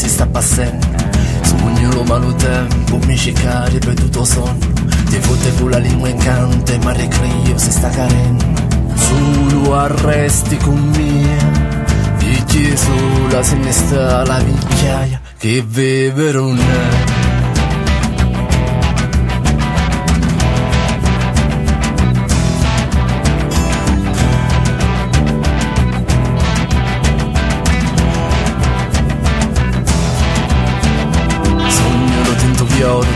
si sta passando. Sogno lo malo tempo, mi cerca ripetuto sonno. Ti fotte con la lingua in canto e mi recrio si sta carendo. Solo arresti con mia, dici sola se ne sta la vecchiaia che vivere non è.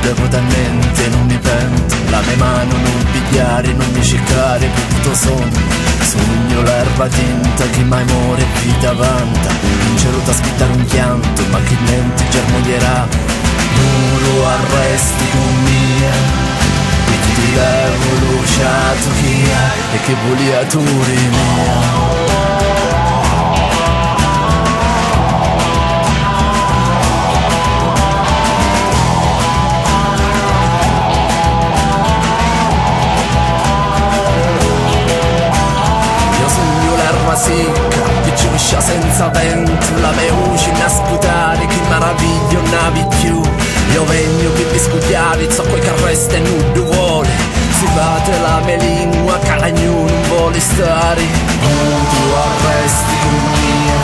Devo talmente, non mi pento. La mia mano non pigliare, non mi cercare per tutto sonno. Sogno l'erba tinta che mai muore e vita vanta. In cielo t'aspettare un chianto, ma che niente germoglierà. Muro arresti con mia, e ti levo luciato chi è e che voliatore mia. Secca, che giuscia senza vento, la mia voce a sputare, che meraviglio navi più. Io vengo che vi scudiare, so quel che resta e nudo vuole. Si batte la mia lingua, che l'agno non vuole stare. Tu arresti con mia,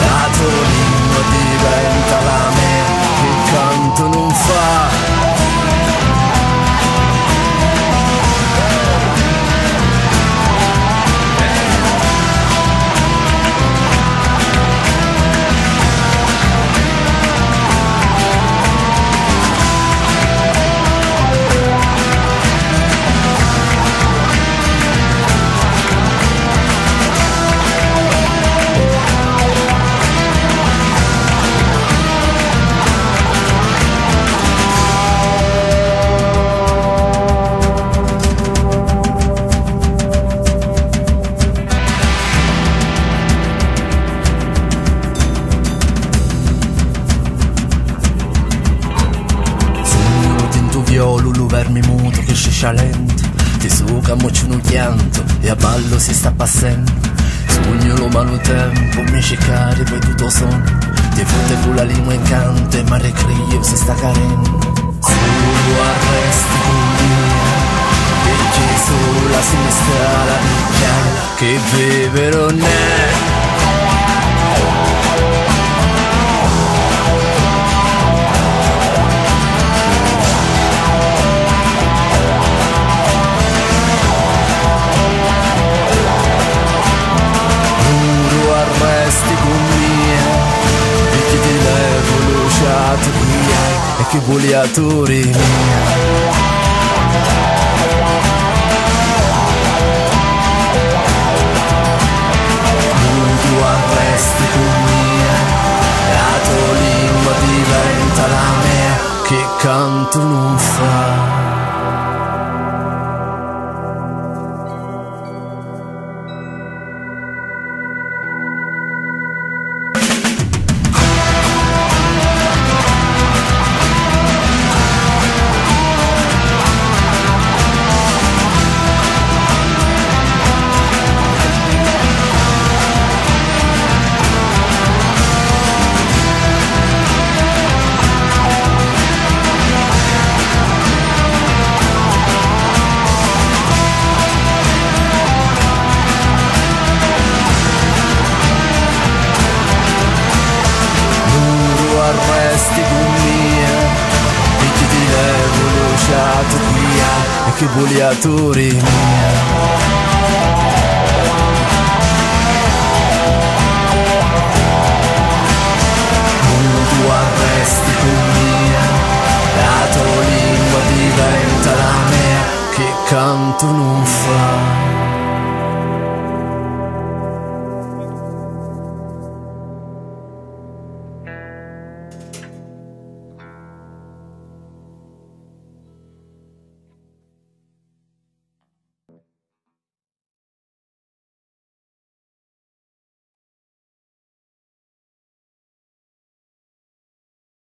la tua lingua diventa la mia, che canto non fa. Violo, vermi muto che sciscia lento. Ti suca moccio un chianto e a ballo si sta passando. Sogno lo malo tempo, mi cercare poi tutto sonno. Ti fotte con la lingua in canto e mi recrio si sta carendo. Solo arresti con mia, e che sola si ne sta la vecchiaia che vivere non è. Arresti con mia, e che ti levo luciato via, e che voliatori mia. Tu arresti con mia, la tua lingua diventa la mia, che canto non fa. Arresti con mia, e che ti levo luciato via, e che voliatori mia. Tu arresti con mia, la tua lingua diventa la mia, che canto non fa.